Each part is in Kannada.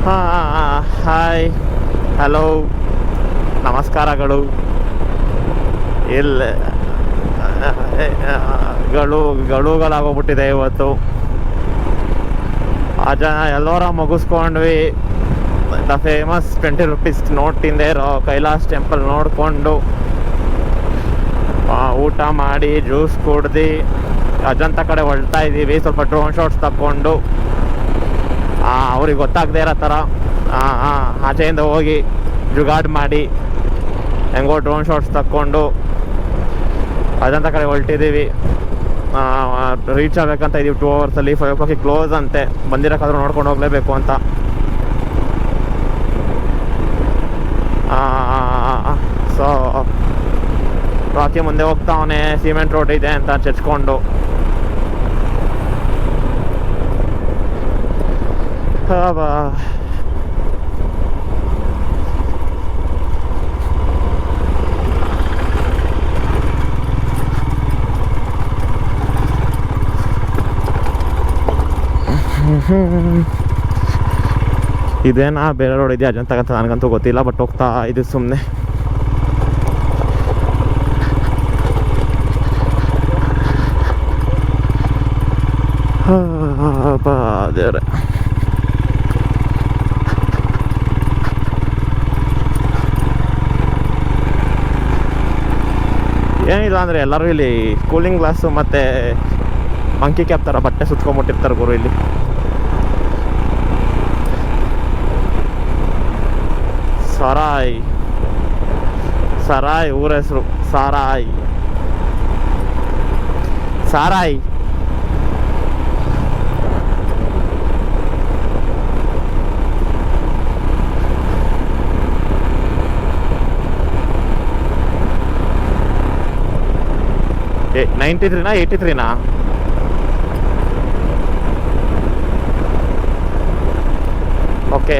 ಹಾಯ್, ಹಲೋ, ನಮಸ್ಕಾರಗಳು. ಇಲ್ಲ ಗಳುಗಳಾಗೋಗ್ಬಿಟ್ಟಿದೆ ಇವತ್ತು. ಆ ಜನ ಎಲ್ಲರ ಮುಗಿಸ್ಕೊಂಡ್ವಿ. ದ ಫೇಮಸ್ 20 rupees ನೋಟಿಂದ ಇರೋ ಕೈಲಾಸ್ ಟೆಂಪಲ್ ನೋಡಿಕೊಂಡು ಊಟ ಮಾಡಿ ಜ್ಯೂಸ್ ಕುಡ್ದು ಅಜಂತ ಕಡೆ ಹೊಳ್ತಾ ಇದ್ದೀವಿ. ಸ್ವಲ್ಪ ಡ್ರೋನ್ ಶಾಟ್ಸ್ ತಗೊಂಡು ಅವ್ರಿಗೆ ಗೊತ್ತಾಗದೇ ಇರೋ ಥರ ಆಚೆಯಿಂದ ಹೋಗಿ ಜುಗಾಡ್ ಮಾಡಿ ಹೆಂಗೋ ಡ್ರೋನ್ ಶಾಟ್ಸ್ ತಕ್ಕೊಂಡು ಅಜಂತ ಕಡೆ ಹೊಲ್ಟಿದ್ದೀವಿ. ರೀಚ್ ಆಗಬೇಕಂತ ಇದೀವಿ 2 hours. 5 o'clock ಕ್ಲೋಸ್ ಅಂತೆ. ಬಂದಿರೋಕ್ಕಾದ್ರೂ ನೋಡ್ಕೊಂಡು ಹೋಗಲೇಬೇಕು ಅಂತ. ಸೊ ರಾಕಿ ಮುಂದೆ ಹೋಗ್ತಾವನೆ. ಸಿಮೆಂಟ್ ರೋಡ್ ಇದೆ ಅಂತ ಚಚ್ಕೊಂಡು ಇದೇನಾ ಬೇರೆ ರೋಡ್ ಇದೆಯಾ ಅಜಂತಕ್ಕಂತ ನನಗಂತೂ ಗೊತ್ತಿಲ್ಲ. ಬಟ್ ಹೋಗ್ತಾ ಇದು ಸುಮ್ಮನೆ. ದೇವ್ರೆ, ಏನಿಲ್ಲ ಅಂದರೆ ಎಲ್ಲರೂ ಇಲ್ಲಿ ಕೂಲಿಂಗ್ ಗ್ಲಾಸು ಮತ್ತು ಮಂಕಿ ಕ್ಯಾಪ್ ಥರ ಬಟ್ಟೆ ಸುತ್ಕೊಂಡ್ಬಿಟ್ಟಿರ್ತಾರೆ ಗುರು. ಇಲ್ಲಿ ಸರಾಯ್ ಊರ ಹೆಸರು ಸಾರಾಯ್. 93ನಾ 83ನಾ? ಓಕೆ.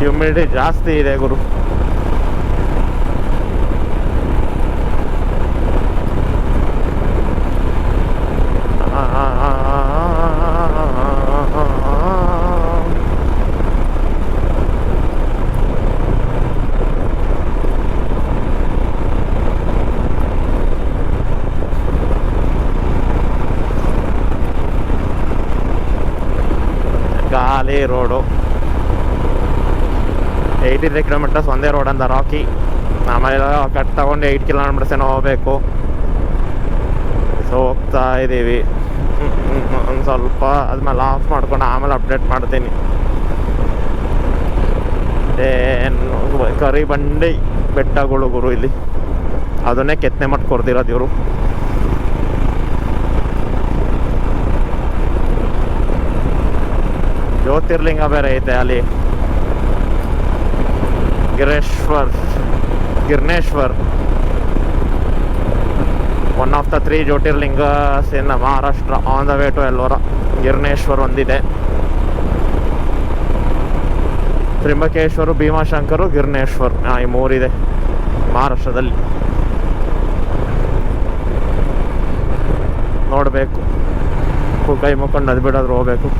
ಹ್ಯೂಮಿಡಿಟಿ ಜಾಸ್ತಿ ಇದೆ ಗುರು. ಖಾಲಿ ರೋಡು. 83 kilometers ಒಂದೇ ರೋಡ್ ಅಂದ ರಾಕಿ. ಆಮೇಲೆ ಕಟ್ ತಗೊಂಡು 8 kilometers ಏನೋ ಹೋಗ್ಬೇಕು. ಸೊ ಹೋಗ್ತಾ ಇದ್ದೀವಿ. ಒಂದು ಸ್ವಲ್ಪ ಆದ್ಮೇಲೆ ಆಫ್ ಮಾಡ್ಕೊಂಡು ಆಮೇಲೆ ಅಪ್ಡೇಟ್ ಮಾಡ್ತೀನಿ. ಕರಿ ಬಂಡಿ ಬೆಟ್ಟಗಳು ಗುರು ಇಲ್ಲಿ. ಅದನ್ನೇ ಕೆತ್ತನೆ ಮಾಡಿ ಕೊಡ್ತಿರೋದು ಇವರು. ಜ್ಯೋತಿರ್ಲಿಂಗ ಬೇರೆ ಐತೆ ಅಲ್ಲಿ. Girneshwar, one of the 3 jyotirlingas in Maharashtra on the way to Ellora. Girneshwar ಒಂದಿದೆ, ತ್ರಿಂಬಕೇಶ್ವರ, ಭೀಮಾಶಂಕರು, ಗಿರ್ನೇಶ್ವರ್, ಈ 3 ಇದೆ ಮಹಾರಾಷ್ಟ್ರದಲ್ಲಿ. ನೋಡಬೇಕು, ಕೈ ಮುಕ್ಕೊಂಡು ಅದು ಬಿಡೋದ್ರು ಹೋಗ್ಬೇಕು.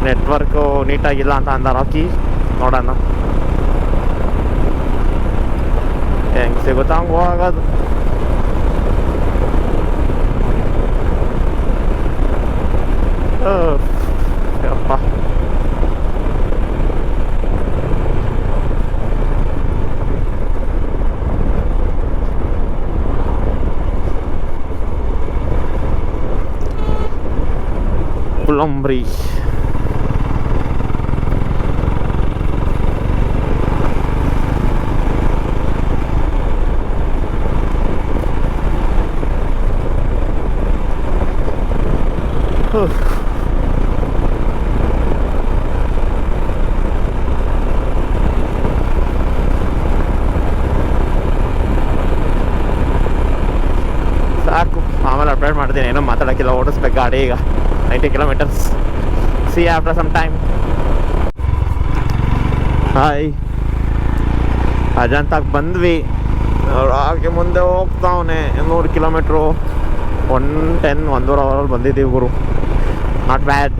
ನೆಟ್ವರ್ಕು ನೀಟಾಗಿಲ್ಲ ಅಂತ ಅಂದ ರಾಕಿ. ನೋಡೋಣ ಹೆಂಗೆ ಸಿಗುತ್ತಾ ಹಂಗೆ ಹೋಗೋದು. ಅಪ್ಪ ಕುಳಂಬ್ರಿ. ಸಾಕು, ಆಮೇಲೆ ಅಪ್ಡೇಟ್ ಮಾಡ್ತೀನಿ. ಏನೋ ಮಾತಾಡೋಕ್ಕಿಲ್ಲ, ಓಡಿಸ್ಬೇಕು ಗಾಡಿ ಈಗ. 90 kilometers see after some time. Hi, ಅಜಂತಾಗೆ ಬಂದ್ವಿ. ಹಾಗೆ ಮುಂದೆ ಹೋಗ್ತಾವನೆ 100 ಕಿಲೋಮೀಟ್ರು 1:10 ಅವರಲ್ಲಿ ಬಂದಿದ್ದೀವಿ ಗುರು. Not bad.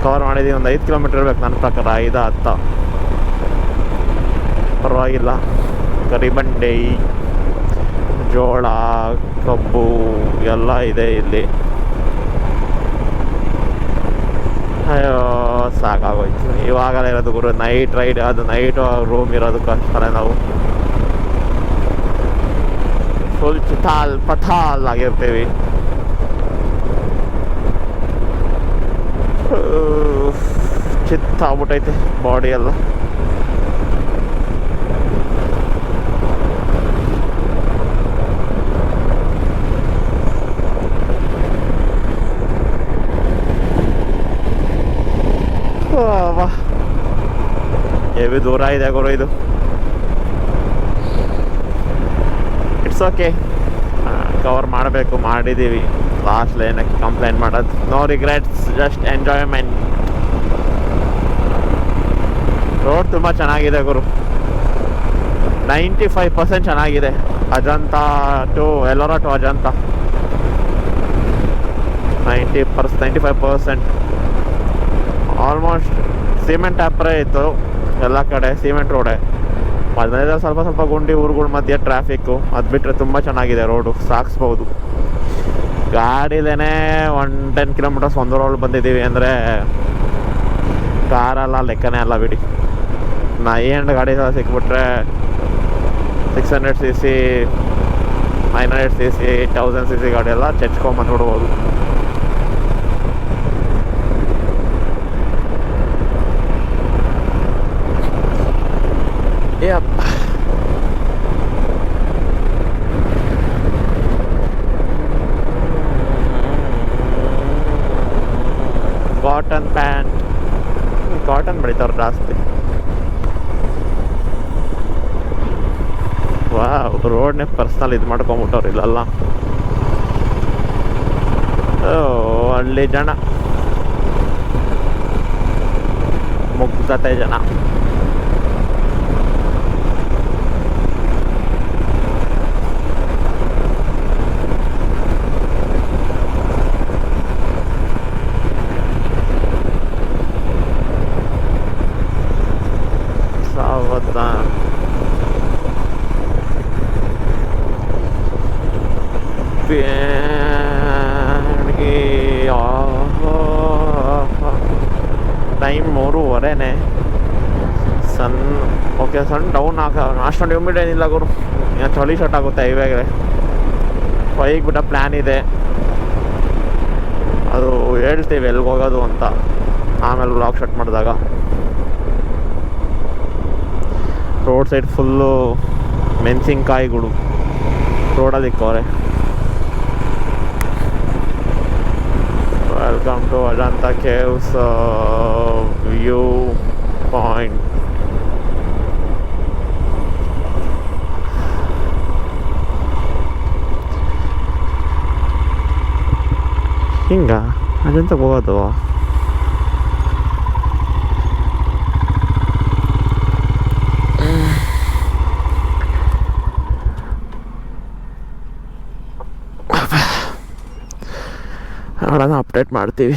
ಕವರ್ ಮಾಡಿದ್ದೀವಿ. ಒಂದು 5 ಕಿಲೋಮೀಟ್ರ್ ಇರ್ಬೇಕು ನನ್ನ ಪ್ರಕಾರ, 5-10. ಪರವಾಗಿಲ್ಲ. ಕರಿಬಂಡೆ, ಜೋಳ, ಕಬ್ಬು ಎಲ್ಲ ಇದೆ ಇಲ್ಲಿ. ಅಯ್ಯೋ ಸಾಕಾಗೋಯ್ತು. ಇವಾಗಲೇ ಇರೋದು ಗುರು ನೈಟ್ ರೈಡ್. ಅದು ನೈಟು ರೂಮ್ ಇರೋದಕ್ಕೋಸ್ಕರ ನಾವು ಫುಲ್ ಚಿತಾಲ್ ಪಥಾಲ್ ಆಗಿರ್ತೀವಿ. ಚಿತ್ತಾಗ್ಬಿಟ್ಟೈತೆ ಬಾಡಿ ಎಲ್ಲ. ಹೆವಿ ದೂರ ಇದೆ ಗುರು ಇದು. ಇಟ್ಸ್ ಓಕೆ, ಕವರ್ ಮಾಡಬೇಕು, ಮಾಡಿದ್ದೀವಿ. ಲಾಸ್ಟ್ ಲೈನಕ್ಕೆ ಕಂಪ್ಲೇಂಟ್ ಮಾಡೋದು. No regrets, just enjoyment. Road ತುಂಬ ಚೆನ್ನಾಗಿದೆ ಗುರು. 95% ಚೆನ್ನಾಗಿದೆ. Ajanta to Ellora to Ajanta 95% almost cement ಆಪ್ರೇ ಇತ್ತು ಎಲ್ಲ ಕಡೆ. ಸಿಮೆಂಟ್ ರೋಡೇ. ಮಧ್ಯದಲ್ಲಿ ಸ್ವಲ್ಪ ಸ್ವಲ್ಪ ಗುಂಡಿ ಊರುಗಳ ಮಧ್ಯೆ ಟ್ರಾಫಿಕ್ಕು. ಅದು ಬಿಟ್ಟರೆ ತುಂಬ ಚೆನ್ನಾಗಿದೆ ರೋಡು, ಸಾಗಿಸ್ಬೋದು. ಗಾಡಿಲೇನೆ 110 ಕಿಲೋಮೀಟರ್ಸ್ 1 ಅವರಲ್ಲಿ ಬಂದಿದ್ದೀವಿ ಅಂದರೆ ಕಾರೆಲ್ಲ ಲೆಕ್ಕನೇ ಅಲ್ಲ ಬಿಡಿ. ಏನು ಗಾಡಿ ಸಿಕ್ಬಿಟ್ರೆ 600cc 900cc 1000cc ಗಾಡಿ ಎಲ್ಲ ಚೆಚ್ಕೊಂಬಂದ್ಬಿಡ್ಬೋದು. ಯಪ್. ಕಾಟನ್ ಪ್ಯಾಂಟ್, ಕಾಟನ್ ಬೆಳಿತಾವ್ರು ಜಾಸ್ತಿ. ರೋಡ್ನೇ ಪರ್ಸ್ನಲ್ ಇದು ಮಾಡ್ಕೊಂಬಿಟ್ಟವ್ರು ಇಲ್ಲೆಲ್ಲ. ಹಳ್ಳಿ ಜನ, ಮುಗ್ಧತೆ ಜನ. ಟೈಮ್ 3:15. ಓಕೆ, ಸಣ್ಣ ಡೌನ್ ಅಷ್ಟೊಂದು ಹ್ಯೂಮಿಡ್ ಏನಿಲ್ಲ ಗುರು. ಚಳಿ ಶರ್ಟ್ ಆಗುತ್ತೆ ಹೈವೇಗೆ. 5 ಬಿಟ್ಟ ಪ್ಲ್ಯಾನ್ ಇದೆ. ಅದು ಹೇಳ್ತೀವಿ ಎಲ್ಲಿಗೆ ಹೋಗೋದು ಅಂತ ಆಮೇಲೆ ವ್ಲಾಗ್ ಶೂಟ್ ಮಾಡಿದಾಗ. ರೋಡ್ ಸೈಡ್ ಫುಲ್ಲು ಮೆಣಸಿನ್ಕಾಯಿಗಳು ರೋಡಲ್ಲಿ ಇಕ್ಕವ್ರೆ. Welcome to Ajanta caves view point. ಹಿಂಗ ಅಜಂತಕ್ಕೆ ಹೋಗೋದು. ನೋಡೋಣ, ಅಪ್ಡೇಟ್ ಮಾಡ್ತೀವಿ.